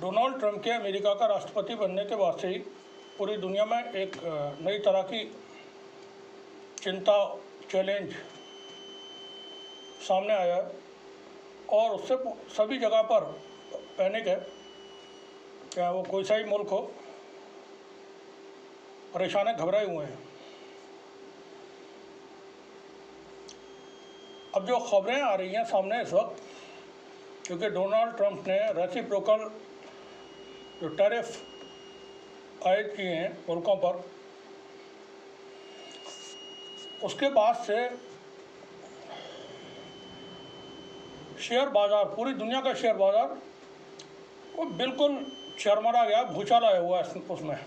Donald Trump के America का राष्ट्रपति बनने के बाद से ही पूरी दुनिया में एक नई तरह की चिंता, चैलेंज सामने आया है और उससे सभी जगह पर पैनिक है। चाहे वो कोई सा ही मुल्क हो, परेशान है, घबराए हुए हैं। अब जो खबरें आ रही हैं सामने इस वक्त, क्योंकि डोनाल्ड ट्रंप ने रेसिप्रोकल जो टैरिफ आयद किए हैं मुल्कों पर, उसके बाद से शेयर बाज़ार, पूरी दुनिया का शेयर बाज़ार वो बिल्कुल चरमरा गया, भूचाल आया हुआ है उसमें।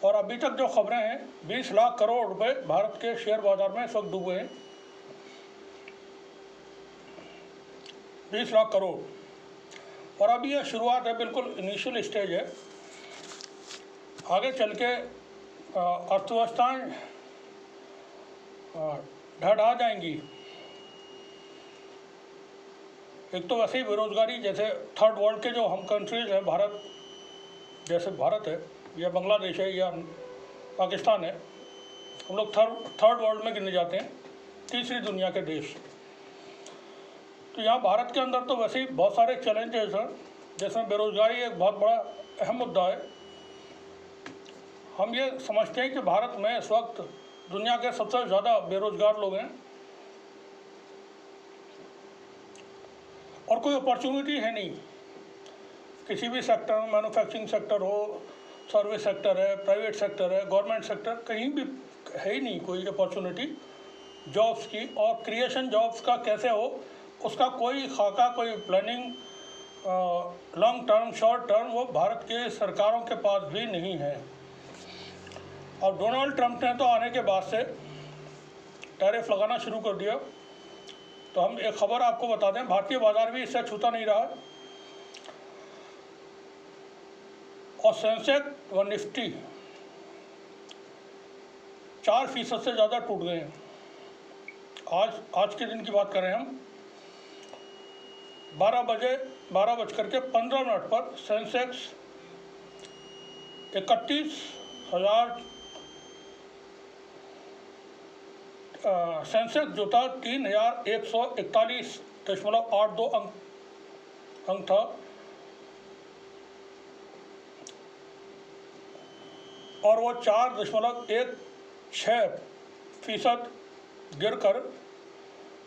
और अभी तक जो खबरें हैं, 20 लाख करोड़ रुपए भारत के शेयर बाज़ार में इस वक्त डूबे हैं। 20 लाख करोड़। और अभी यह शुरुआत है, बिल्कुल इनिशियल स्टेज है। आगे चल के अर्थव्यवस्थाएं ढह जाएंगी। एक तो वैसे ही बेरोजगारी, जैसे थर्ड वर्ल्ड के जो हम कंट्रीज हैं, भारत जैसे भारत है या बांग्लादेश है या पाकिस्तान है, हम लोग थर्ड वर्ल्ड में गिने जाते हैं, तीसरी दुनिया के देश। तो यहाँ भारत के अंदर तो वैसे ही बहुत सारे चैलेंजेस हैं, जिसमें बेरोजगारी एक बहुत बड़ा अहम मुद्दा है। हम ये समझते हैं कि भारत में इस वक्त दुनिया के सबसे ज़्यादा बेरोजगार लोग हैं और कोई अपॉर्चुनिटी है नहीं किसी भी सेक्टर में। मैन्युफैक्चरिंग सेक्टर हो, सर्विस सेक्टर है, प्राइवेट सेक्टर है, गवर्नमेंट सेक्टर, कहीं भी है ही नहीं कोई अपॉर्चुनिटी जॉब्स की। और क्रिएशन जॉब्स का कैसे हो, उसका कोई खाका, कोई planning long term, short term, वो भारत के सरकारों के पास भी नहीं है। और डोनाल्ड ट्रंप ने तो आने के बाद से टैरिफ लगाना शुरू कर दिया। तो हम एक खबर आपको बता दें, भारतीय बाजार भी इससे छूता नहीं रहा और सेंसेक्स व निफ्टी 4% से ज़्यादा टूट गए हैं। आज के दिन की बात करें हम, 12:15 पर सेंसेक्स 31,000 सेंसेक्स जो था 3,141.82 अंक था और वो 4.16% गिरकर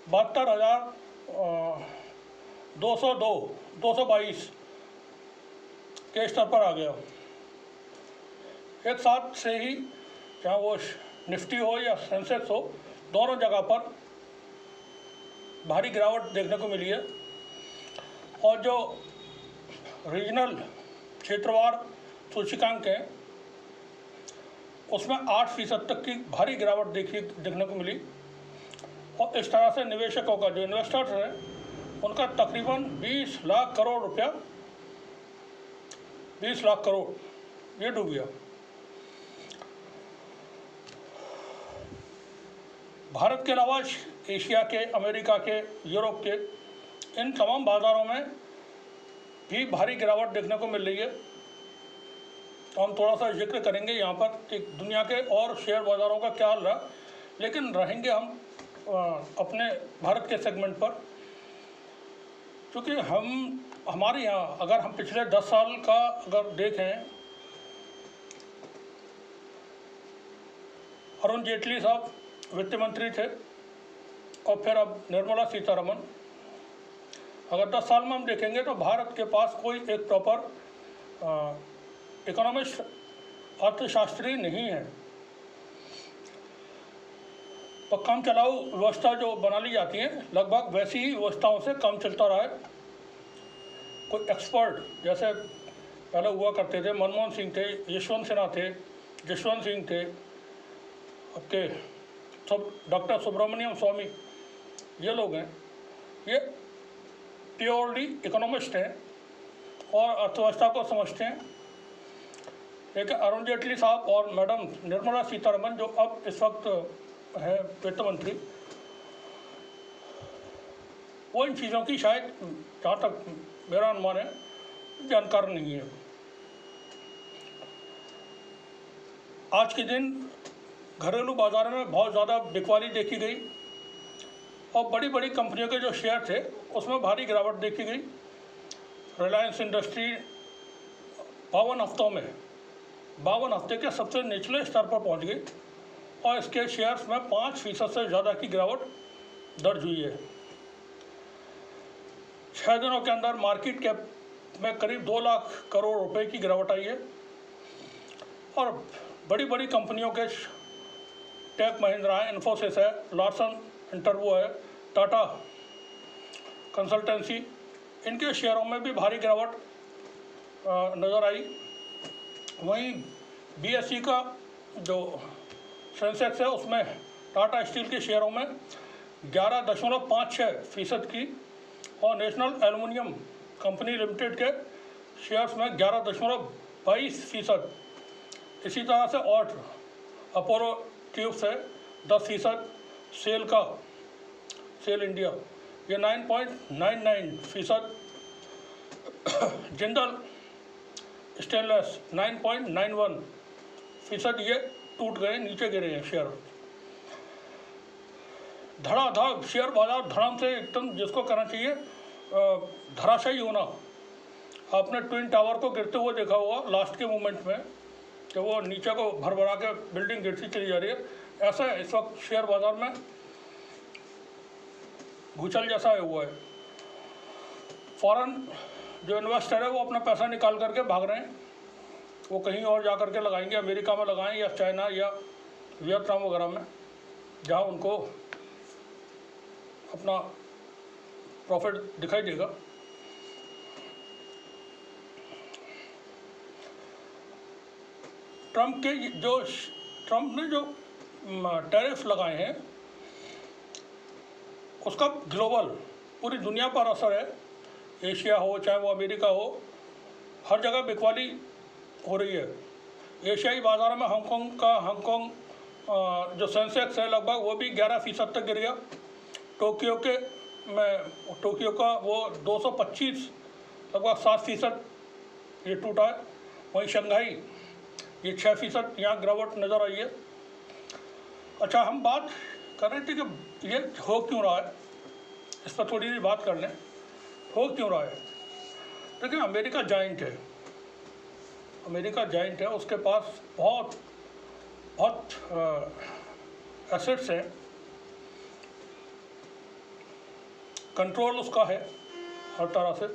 72,222 के स्तर पर आ गया। एक साथ से ही चाहे वो निफ्टी हो या सेंसेक्स हो, दोनों जगह पर भारी गिरावट देखने को मिली है। और जो रीजनल क्षेत्रवार सूचकांक हैं, उसमें 8% तक की भारी गिरावट देखने को मिली। और इस तरह से निवेशकों का, जो इन्वेस्टर्स हैं, उनका तकरीबन 20 लाख करोड़ रुपया, 20 लाख करोड़ ये डूब गया। भारत के अलावा एशिया के, अमेरिका के, यूरोप के, इन तमाम बाज़ारों में भी भारी गिरावट देखने को मिल रही है। तो हम थोड़ा सा जिक्र करेंगे यहाँ पर कि दुनिया के और शेयर बाज़ारों का क्या हाल रहा, लेकिन रहेंगे हम अपने भारत के सेगमेंट पर, क्योंकि हमारे यहाँ अगर हम पिछले 10 साल का अगर देखें, अरुण जेटली साहब वित्त मंत्री थे और फिर अब निर्मला सीतारमण। अगर 10 साल में हम देखेंगे तो भारत के पास कोई एक प्रॉपर इकोनॉमिस्ट, अर्थशास्त्री नहीं है। तो कम चलाऊ व्यवस्था जो बना ली जाती है, लगभग वैसी ही व्यवस्थाओं से कम चलता रहा है। कोई एक्सपर्ट जैसे पहले हुआ करते थे, मनमोहन सिंह थे, यशवंत सिन्हा थे, जसवंत सिंह थे, आपके डॉक्टर सुब्रमण्यम स्वामी, ये लोग हैं, ये प्योरली इकोनॉमिस्ट हैं और अर्थव्यवस्था को समझते हैं। लेकिन अरुण जेटली साहब और मैडम निर्मला सीतारमण, जो अब इस वक्त है वित्त मंत्री, वो इन चीज़ों की शायद, जहाँ तक मेरा अनुमान है, जानकार नहीं है। आज के दिन घरेलू बाजार में बहुत ज़्यादा बिकवाली देखी गई और बड़ी बड़ी कंपनियों के जो शेयर थे उसमें भारी गिरावट देखी गई। रिलायंस इंडस्ट्री 52 हफ्ते के सबसे निचले स्तर पर पहुंच गई और इसके शेयर्स में 5% से ज़्यादा की गिरावट दर्ज हुई है। 6 दिनों के अंदर मार्केट कैप में करीब 2 लाख करोड़ रुपए की गिरावट आई है और बड़ी बड़ी कंपनियों के टेक महिंद्रा है, इन्फोसिस है, लार्सन एंड टर्बो है, टाटा कंसल्टेंसी, इनके शेयरों में भी भारी गिरावट नज़र आई। वहीं बीएसई का जो सेंसेक्स है उसमें टाटा स्टील के शेयरों में 11.56% की और नेशनल एल्युमिनियम कंपनी लिमिटेड के शेयर्स में 11.22%। इसी तरह से और अपोलो ट्यूब्स है 10%, सेल इंडिया ये 9.99%, जिंदल स्टेनलेस 9.91%, ये टूट गए, नीचे गिरे हैं शेयर। धड़ाधड़ शेयर बाजार धड़ाम से एकदम, जिसको करना चाहिए धराशायी होना। आपने ट्विन टावर को गिरते हुए देखा होगा लास्ट के मोमेंट में कि वो नीचे को भरभरा के बिल्डिंग गिरती चली जा रही है। ऐसा इस वक्त शेयर बाजार में भूचाल जैसा हुआ है। फॉरेन जो इन्वेस्टर है वो अपना पैसा निकाल करके भाग रहे हैं, वो कहीं और जा करके लगाएंगे, अमेरिका में लगाएं या चाइना या वियतनाम वगैरह में, जहां उनको अपना प्रॉफिट दिखाई देगा। ट्रम्प ने जो टैरिफ लगाए हैं उसका ग्लोबल पूरी दुनिया पर असर है। एशिया हो चाहे वो अमेरिका हो, हर जगह बिकवाली हो रही है। एशियाई बाज़ारों में हांगकांग जो सेंसेक्स है लगभग वो भी 11% तक गिर गया। टोक्यो का वो 225 लगभग 7% ये टूटा है। वहीं शंघाई ये 6% यहाँ गिरावट नज़र आई है। अच्छा, हम बात कर रहे थे कि ये हो क्यों रहा है, इस पर थोड़ी सी बात कर लें। हो क्यों रहा है? देखिए, अमेरिका जाइंट है, उसके पास बहुत एसेट्स हैं, कंट्रोल उसका है हर तरह से।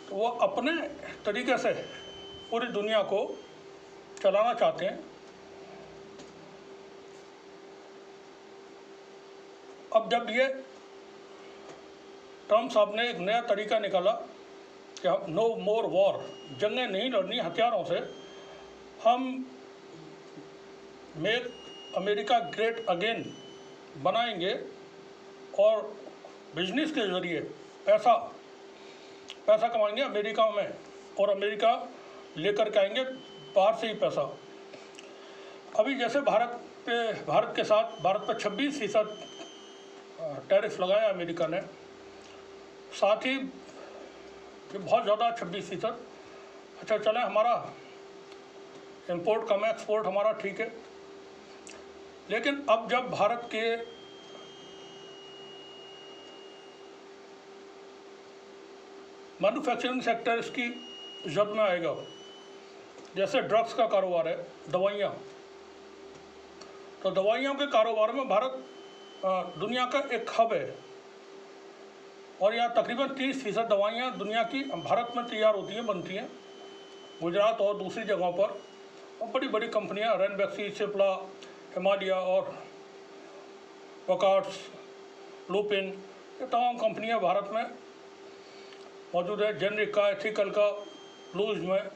तो वो अपने तरीके से पूरी दुनिया को चलाना चाहते हैं। अब जब ये ट्रम्प साहब ने एक नया तरीका निकाला कि हम नो मोर वॉर, जंगें नहीं लड़नी हथियारों से, हम मेक अमेरिका ग्रेट अगेन बनाएंगे और बिजनेस के ज़रिए पैसा कमाएंगे अमेरिका में और अमेरिका लेकर के आएंगे बाहर से ही पैसा। अभी जैसे भारत पर 26% टैरिफ लगाया अमेरिका ने, साथ ही ये बहुत ज़्यादा 26%। अच्छा चले, हमारा इंपोर्ट कम है, एक्सपोर्ट हमारा ठीक है, लेकिन अब जब भारत के मैन्युफैक्चरिंग सेक्टर इसकी जद में आएगा, जैसे ड्रग्स का कारोबार है, दवाइयाँ, तो दवाइयों के कारोबार में भारत दुनिया का एक हब है और यहाँ तकरीबन 30% दवाइयाँ दुनिया की भारत में तैयार होती हैं, बनती हैं, गुजरात और दूसरी जगहों पर। और बड़ी बड़ी कंपनियाँ रैनबैक्सी, सिप्ला, हिमालय और वकार्ड्स, लुपिन, ये तमाम कंपनियाँ भारत में मौजूद है। जेनरिक का, एथिकल का, लूज में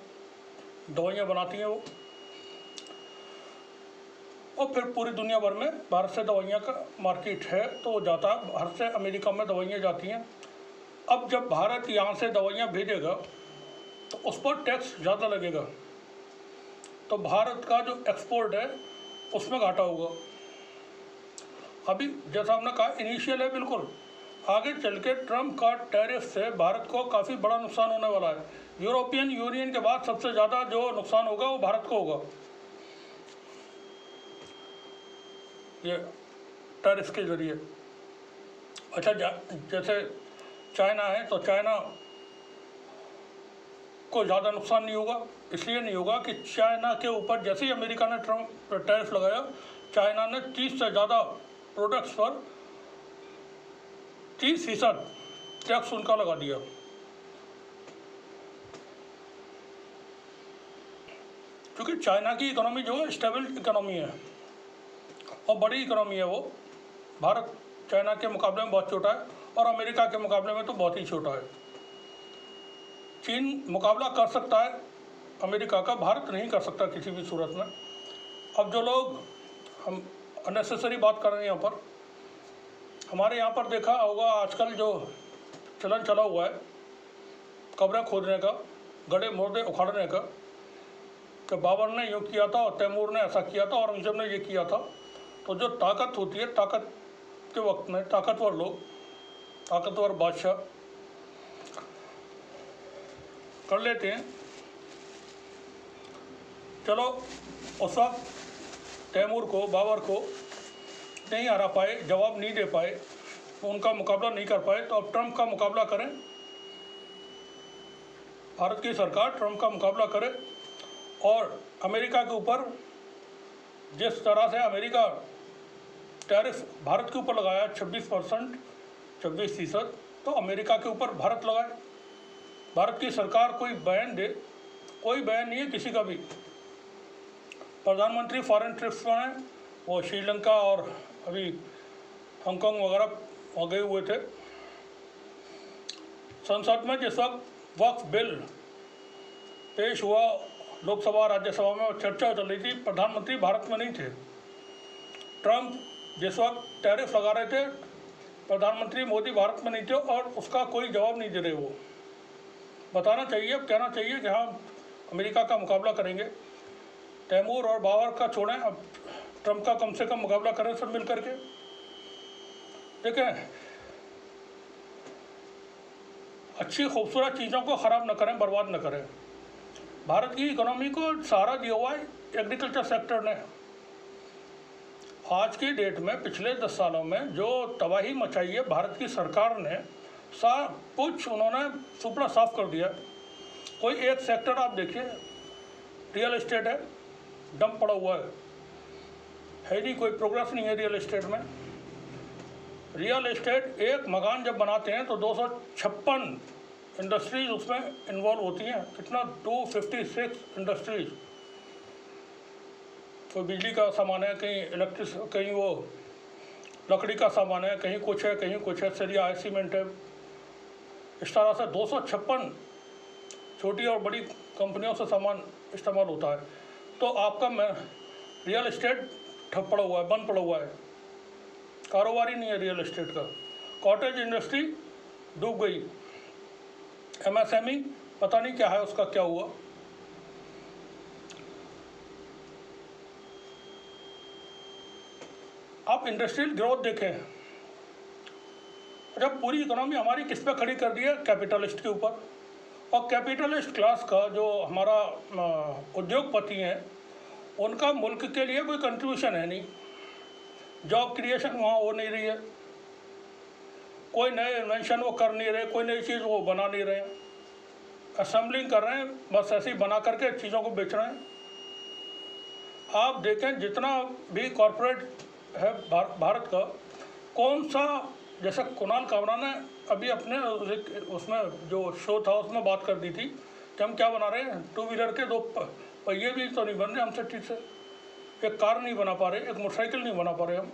दवाइयाँ बनाती हैं वो, और फिर पूरी दुनिया भर में भारत से दवाइयाँ का मार्केट है, तो वो जाता है भारत से अमेरिका में दवाइयाँ जाती हैं। अब जब भारत यहाँ से दवाइयाँ भेजेगा तो उस पर टैक्स ज़्यादा लगेगा, तो भारत का जो एक्सपोर्ट है उसमें घाटा होगा। अभी जैसा हमने कहा इनिशियल है बिल्कुल, आगे चल के ट्रम्प का टैरिफ से भारत को काफ़ी बड़ा नुकसान होने वाला है। यूरोपियन यूनियन के बाद सबसे ज़्यादा जो नुकसान होगा वो भारत को होगा ये टैरिफ के ज़रिए। अच्छा, जैसे चाइना है तो चाइना को ज़्यादा नुकसान नहीं होगा। इसलिए नहीं होगा कि चाइना के ऊपर जैसे ही अमेरिका ने ट्रम्प टैरिफ लगाया, चाइना ने 30 से ज़्यादा प्रोडक्ट्स पर 30% टैक्स उनका लगा दिया। क्योंकि चाइना की इकोनॉमी जो है स्टेबल इकोनॉमी है और बड़ी इकोनॉमी है वो। भारत चाइना के मुकाबले में बहुत छोटा है और अमेरिका के मुकाबले में तो बहुत ही छोटा है। चीन मुकाबला कर सकता है अमेरिका का, भारत नहीं कर सकता किसी भी सूरत में। अब जो लोग हम अननेसेसरी बात कर रहे हैं यहाँ पर, हमारे यहाँ पर देखा होगा आजकल जो चलन चला हुआ है कब्रें खोदने का, गड्ढे मुर्दे उखाड़ने का, कि बाबर ने यूँ किया था और तैमूर ने ऐसा किया था, औरंगजेब ने ये किया था। तो जो ताकत होती है, ताकत के वक्त में ताकतवर लोग, ताकतवर बादशाह कर लेते हैं। चलो उस वक्त तैमूर को, बाबर को नहीं हरा पाए, जवाब नहीं दे पाए, उनका मुकाबला नहीं कर पाए, तो अब ट्रम्प का मुकाबला करें। भारत की सरकार ट्रम्प का मुकाबला करे और अमेरिका के ऊपर जिस तरह से अमेरिका टैरिफ भारत के ऊपर लगाया 26%, तो अमेरिका के ऊपर भारत लगाए। भारत की सरकार कोई बयान दे, कोई बयान नहीं है किसी का भी। प्रधानमंत्री फॉरेन ट्रिप्स पर हैं, वो श्रीलंका और अभी हांगकांग वगैरह गए हुए थे। संसद में जिस वक्त वक्फ बिल पेश हुआ, लोकसभा राज्यसभा में चर्चा चल रही थी, प्रधानमंत्री भारत में नहीं थे। ट्रम्प जिस वक्त टैरिफ लगा रहे थे, प्रधानमंत्री मोदी भारत में नहीं थे और उसका कोई जवाब नहीं दे रहे। वो बताना चाहिए, अब कहना चाहिए कि हाँ अमेरिका का मुकाबला करेंगे। तैमूर और बाबर का छोड़ें, अब ट्रम्प का कम से कम मुकाबला करें सब मिल करके। देखें, अच्छी खूबसूरत चीज़ों को ख़राब न करें, बर्बाद न करें। भारत की इकोनॉमी को सहारा दिया हुआ है एग्रीकल्चर सेक्टर ने। आज की डेट में पिछले 10 सालों में जो तबाही मचाई है भारत की सरकार ने, सब कुछ उन्होंने सुपड़ा साफ कर दिया। कोई एक सेक्टर आप देखिए, रियल एस्टेट है, डंप पड़ा हुआ है नहीं, कोई प्रोग्रेस नहीं है रियल एस्टेट में। रियल एस्टेट एक मकान जब बनाते हैं तो 256 इंडस्ट्रीज उसमें इन्वॉल्व होती हैं। कितना, 256 इंडस्ट्रीज। कोई बिजली का सामान है, कहीं इलेक्ट्रिक, कहीं वो लकड़ी का सामान है, कहीं कुछ है, कहीं कुछ है, सरिया है, सीमेंट है। इस तरह से 256 छोटी और बड़ी कंपनियों से सामान इस्तेमाल होता है। तो आपका रियल एस्टेट ठप पड़ा हुआ है, बंद पड़ा हुआ है, कारोबार ही नहीं है रियल एस्टेट का। कॉटेज इंडस्ट्री डूब गई। एमएसएमई पता नहीं क्या है, उसका क्या हुआ। आप इंडस्ट्रियल ग्रोथ देखें, जब पूरी इकोनॉमी हमारी किस पे खड़ी कर दी है, कैपिटलिस्ट के ऊपर। और कैपिटलिस्ट क्लास का जो हमारा उद्योगपति हैं, उनका मुल्क के लिए कोई कंट्रीब्यूशन है नहीं। जॉब क्रिएशन वहाँ हो नहीं रही है, कोई नए इन्वेंशन वो कर नहीं रहे, कोई नई चीज़ वो बना नहीं रहे हैं, असेंबलिंग कर रहे हैं, बस ऐसे ही बना करके चीज़ों को बेच रहे हैं। आप देखें जितना भी कॉरपोरेट है भारत का, कौन सा, जैसे कुणाल कामरा ने अभी अपने उसमें जो शो था उसमें बात कर दी थी कि हम क्या बना रहे हैं, 2 व्हीलर के 2 पहिए भी तो नहीं बन रहे हमसे ठीक से, एक कार नहीं बना पा रहे, एक मोटरसाइकिल नहीं बना पा रहे, हम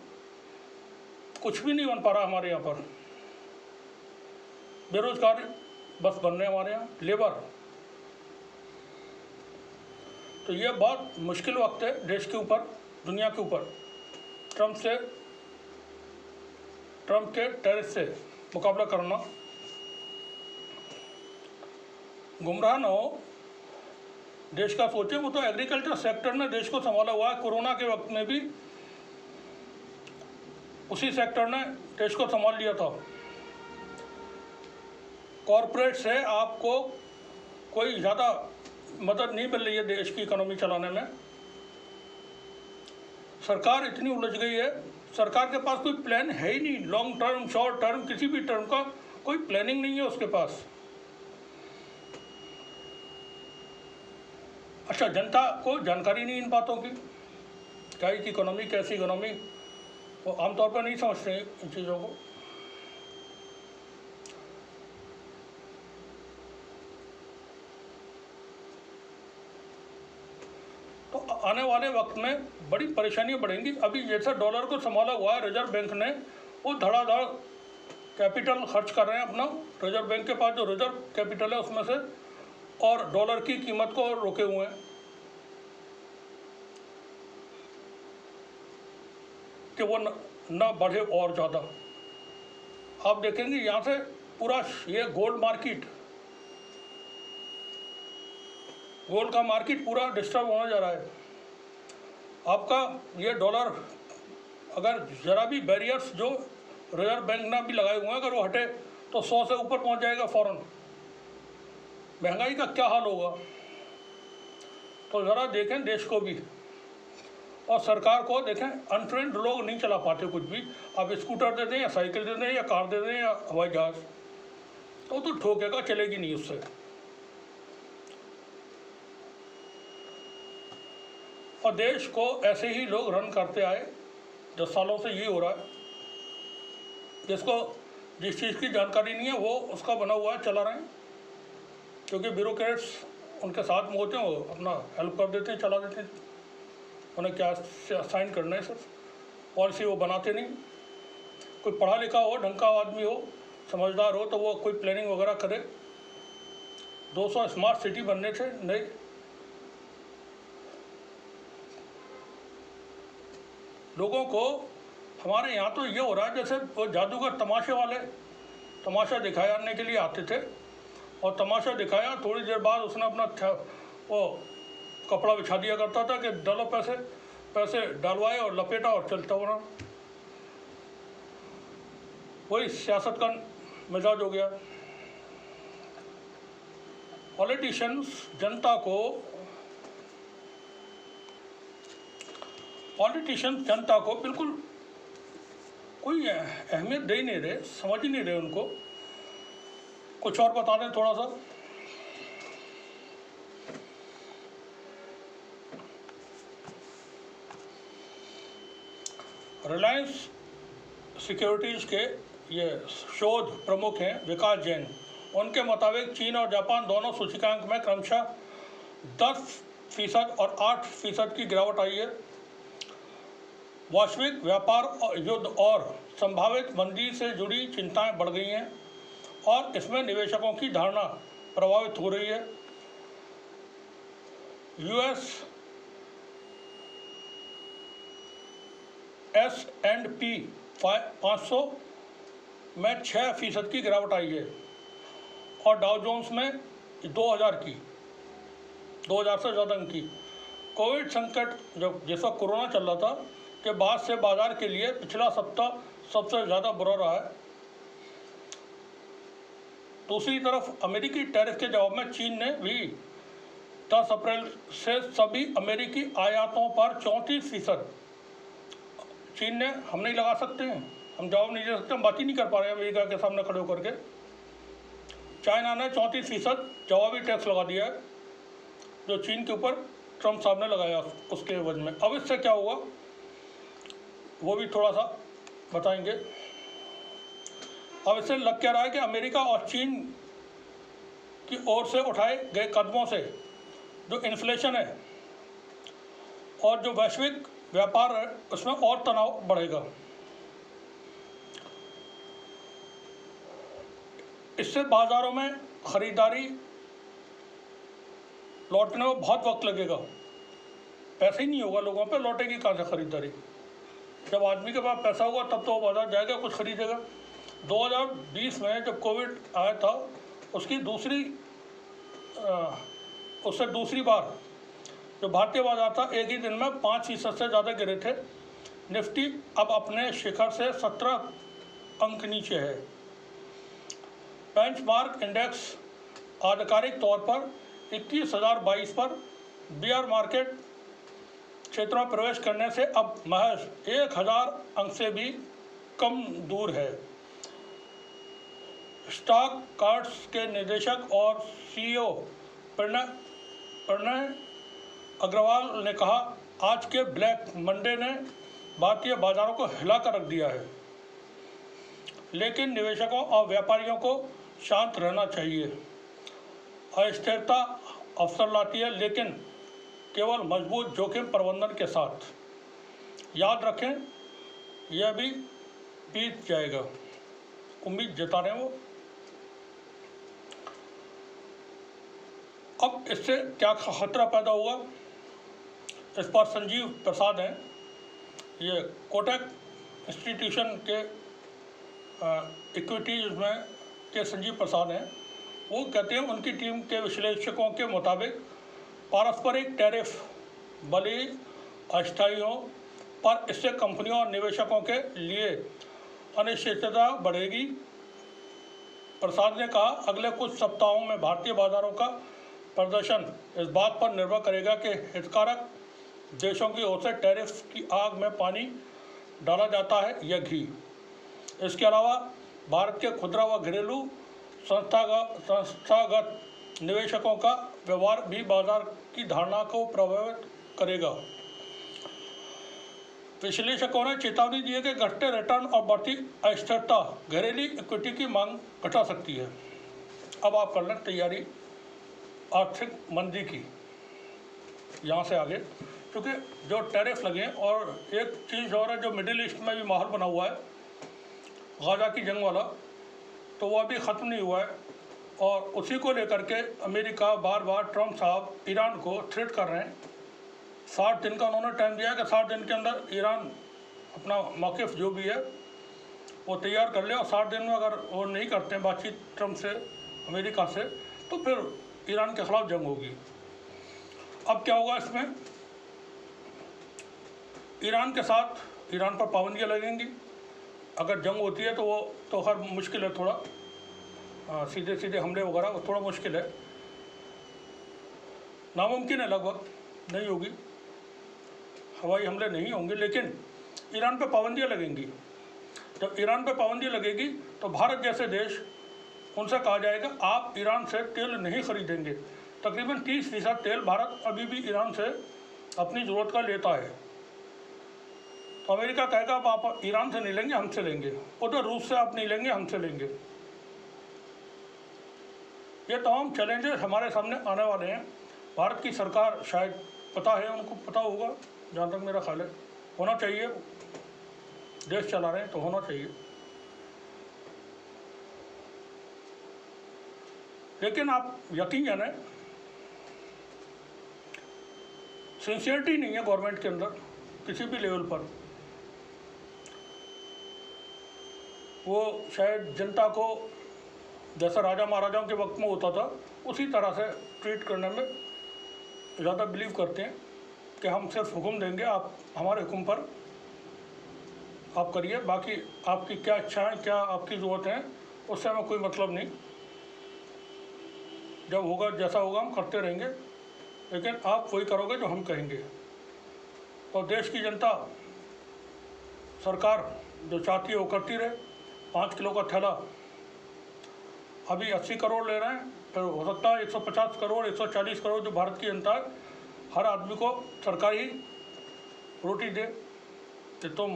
कुछ भी नहीं बन पा रहा हमारे यहाँ पर। बेरोजगार बस बन रहे हमारे यहाँ, लेबर। तो ये बहुत मुश्किल वक्त है देश के ऊपर, दुनिया के ऊपर। ट्रम्प के टैरिफ से मुकाबला करना। गुमराह न हो, देश का सोचें। वो तो एग्रीकल्चर सेक्टर ने देश को संभाला हुआ है। कोरोना के वक्त में भी उसी सेक्टर ने देश को संभाल लिया था। कॉरपोरेट से आपको कोई ज़्यादा मदद नहीं मिल रही है देश की इकोनॉमी चलाने में। सरकार इतनी उलझ गई है, सरकार के पास कोई प्लान है ही नहीं, लॉन्ग टर्म शॉर्ट टर्म किसी भी टर्म का कोई प्लानिंग नहीं है उसके पास। अच्छा, जनता को जानकारी नहीं इन बातों की, क्या की इकोनॉमी कैसी इकोनॉमी, वो आमतौर पर नहीं समझते इन चीज़ों को। तो आने वाले वक्त में बड़ी परेशानियां बढ़ेंगी। अभी जैसा डॉलर को संभाला हुआ है रिजर्व बैंक ने, वो धड़ाधड़ कैपिटल खर्च कर रहे हैं अपना, रिजर्व बैंक के पास जो रिजर्व कैपिटल है उसमें से, और डॉलर की कीमत को रोके हुए हैं कि वो न बढ़े और ज़्यादा। आप देखेंगे यहाँ से पूरा ये गोल्ड मार्केट, गोल्ड का मार्केट पूरा डिस्टर्ब होने जा रहा है। आपका ये डॉलर अगर ज़रा भी बैरियर्स जो रिजर्व बैंक ने भी लगाए हुए हैं अगर वो हटे तो 100 से ऊपर पहुंच जाएगा फ़ौरन। महंगाई का क्या हाल होगा, तो ज़रा देखें देश को भी और सरकार को देखें। अनट्रेंड लोग नहीं चला पाते कुछ भी, आप स्कूटर दे दें या साइकिल दे दें या कार दे दें या हवाई जहाज़, तो ठोकेगा, चलेगी नहीं उससे। और देश को ऐसे ही लोग रन करते आए, 10 सालों से ये हो रहा है। जिसको जिस चीज़ की जानकारी नहीं है वो उसका बना हुआ है, चला रहे हैं, क्योंकि ब्यूरोक्रेट्स उनके साथ में होते हैं, वो अपना हेल्प कर देते हैं, चला देते हैं। उन्हें क्या साइन करना है, सिर्फ पॉलिसी वो बनाते नहीं। कोई पढ़ा लिखा हो, ढंग का आदमी हो, समझदार हो, तो वो कोई प्लानिंग वगैरह करे। 200 स्मार्ट सिटी बनने थे, नहीं, लोगों को हमारे यहाँ तो ये हो रहा है जैसे वो जादूगर तमाशे वाले तमाशा दिखाने के लिए आते थे, और तमाशा दिखाया, थोड़ी देर बाद उसने अपना वो कपड़ा बिछा दिया करता था कि डालो पैसे, पैसे डलवाए और लपेटा और चलता बना। वही सियासत का मिजाज हो गया। पॉलिटिशियंस जनता को बिल्कुल कोई अहमियत दे ही नहीं रहे, समझ ही नहीं रहे उनको। कुछ और बता दें थोड़ा सा। रिलायंस सिक्योरिटीज़ के ये शोध प्रमुख हैं विकास जैन। उनके मुताबिक चीन और जापान दोनों सूचकांक में क्रमशः 10% और 8% की गिरावट आई है। वैश्विक व्यापार युद्ध और संभावित मंदी से जुड़ी चिंताएं बढ़ गई हैं और इसमें निवेशकों की धारणा प्रभावित हो रही है। यूएस S&P 500 में 6% की गिरावट आई है और डाउ जोन्स में 2000 से ज़्यादा की। कोविड संकट जब जैसा कोरोना चल रहा था के बाद से बाजार के लिए पिछला सप्ताह सबसे ज़्यादा बुरा रहा है। दूसरी तरफ अमेरिकी टैरिफ के जवाब में चीन ने भी 10 अप्रैल से सभी अमेरिकी आयातों पर 34%। चीन ने हम नहीं लगा सकते हैं, हम जवाब नहीं दे सकते, हम बात ही नहीं कर पा रहे हैं अमेरिका के सामने खड़े होकर के। चाइना ने 34% जवाबी टैक्स लगा दिया है जो चीन के ऊपर ट्रम्प साहब ने लगाया उसके एवज में। अब इससे क्या होगा वो भी थोड़ा सा बताएंगे। अब इससे लग क्या रहा है कि अमेरिका और चीन की ओर से उठाए गए कदमों से जो इन्फ्लेशन है और जो वैश्विक व्यापार है उसमें और तनाव बढ़ेगा। इससे बाज़ारों में ख़रीदारी लौटने में बहुत वक्त लगेगा, पैसे ही नहीं होगा लोगों पे, लौटेगी कहाँ से खरीदारी। जब आदमी के पास पैसा होगा तब तो वो बाजार जाएगा, कुछ खरीदेगा। 2020 में जब कोविड आया था उससे दूसरी बार जो भारतीय बाजार था एक ही दिन में 5% से ज़्यादा गिरे थे। निफ्टी अब अपने शिखर से 17 अंक नीचे है। बेंचमार्क इंडेक्स आधिकारिक तौर पर 21,022 पर बीआर मार्केट क्षेत्रों में प्रवेश करने से अब महज 1,000 अंक से भी कम दूर है। स्टॉक कार्ड्स के निदेशक और सीईओ प्रणय अग्रवाल ने कहा, आज के ब्लैक मंडे ने भारतीय बाजारों को हिला कर रख दिया है, लेकिन निवेशकों और व्यापारियों को शांत रहना चाहिए। अस्थिरता अवसर लाती है, लेकिन केवल मजबूत जोखिम प्रबंधन के साथ। याद रखें, यह भी बीत जाएगा, उम्मीद जता रहे हैं वो। अब इससे क्या खतरा पैदा हुआ, इस पर संजीव प्रसाद हैं, ये कोटक इंस्टीट्यूशन के इक्विटीज में के संजीव प्रसाद हैं। वो कहते हैं उनकी टीम के विश्लेषकों के मुताबिक पारस्परिक टैरिफ भले ही अस्थायी हो, पर इससे कंपनियों और निवेशकों के लिए अनिश्चितता बढ़ेगी। प्रसाद ने कहा, अगले कुछ सप्ताहों में भारतीय बाजारों का प्रदर्शन इस बात पर निर्भर करेगा कि हितधारक देशों की ओर से टैरिफ की आग में पानी डाला जाता है या घी। इसके अलावा भारत के खुदरा व घरेलू संस्थागत निवेशकों का व्यवहार भी बाजार की धारणा को प्रभावित करेगा। विश्लेषकों ने चेतावनी दी है कि घटते रिटर्न और बढ़ती अस्थिरता घरेलू इक्विटी की मांग घटा सकती है। अब आप कर लें तैयारी आर्थिक मंदी की यहाँ से आगे, क्योंकि जो टैरिफ लगे और एक चीज़ और है, जो मिडिल ईस्ट में भी माहौल बना हुआ है गाजा की जंग वाला, तो वह अभी ख़त्म नहीं हुआ है। और उसी को लेकर के अमेरिका बार बार ट्रम्प साहब ईरान को थ्रेट कर रहे हैं। 60 दिन का उन्होंने टाइम दिया है कि 60 दिन के अंदर ईरान अपना मौक़िफ़ जो भी है वो तैयार कर ले, और 60 दिन में अगर वो नहीं करते हैं बातचीत ट्रम्प से, अमेरिका से, तो फिर ईरान के ख़िलाफ़ जंग होगी। अब क्या होगा इसमें, ईरान के साथ ईरान पर पाबंदियाँ लगेंगी। अगर जंग होती है तो वो तो हर मुश्किल है, थोड़ा सीधे सीधे हमले वगैरह वो थोड़ा मुश्किल है, नामुमकिन है, लगभग नहीं होगी, हवाई हमले नहीं होंगे, लेकिन ईरान पे पाबंदियाँ लगेंगी। जब ईरान पे पाबंदी लगेगी तो भारत जैसे देश, उनसे कहा जाएगा आप ईरान से तेल नहीं खरीदेंगे। तकरीबन 30% तेल भारत अभी भी ईरान से अपनी ज़रूरत का लेता है। तो अमेरिका कहेगा आप ईरान से नहीं लेंगे, हमसे लेंगे। उधर रूस से आप नहीं लेंगे, हमसे लेंगे। ये तमाम चैलेंजेस हमारे सामने आने वाले हैं। भारत की सरकार शायद पता है, उनको पता होगा, जहाँ तक मेरा ख्याल है, होना चाहिए, देश चला रहे हैं तो होना चाहिए। लेकिन आप यकीन जाने, सिंसियरिटी नहीं है गवर्नमेंट के अंदर किसी भी लेवल पर। वो शायद जनता को जैसा राजा महाराजाओं के वक्त में होता था उसी तरह से ट्रीट करने में ज़्यादा बिलीव करते हैं कि हम सिर्फ हुक्म देंगे, आप हमारे हुक्म पर आप करिए, बाकी आपकी क्या इच्छाएं, क्या आपकी ज़रूरत है, उससे हमें कोई मतलब नहीं। जब होगा जैसा होगा हम करते रहेंगे, लेकिन आप वही करोगे जो हम कहेंगे। और देश की जनता, सरकार जो चाहती है वो करती रहे। 5 किलो का थैला अभी 80 करोड़ ले रहे हैं, फिर हो सकता है 150 करोड़ 140 करोड़ जो भारत की जनता है, हर आदमी को सरकार ही रोटी दे। कि तुम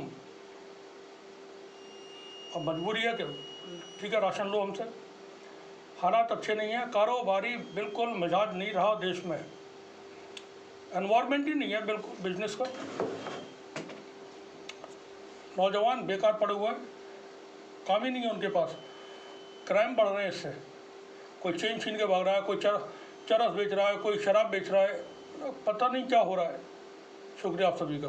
अब मजबूरी है कि ठीक है राशन लो हमसे। हालात अच्छे नहीं हैं, कारोबारी बिल्कुल मिजाज नहीं रहा देश में, एनवायरनमेंट ही नहीं है बिल्कुल बिजनेस का। नौजवान बेकार पड़े हुए हैं, काम ही नहीं है उनके पास। क्राइम बढ़ रहे हैं इससे, कोई चेन छीन के भाग रहा है, कोई चरस बेच रहा है, कोई शराब बेच रहा है, पता नहीं क्या हो रहा है। शुक्रिया आप सभी का।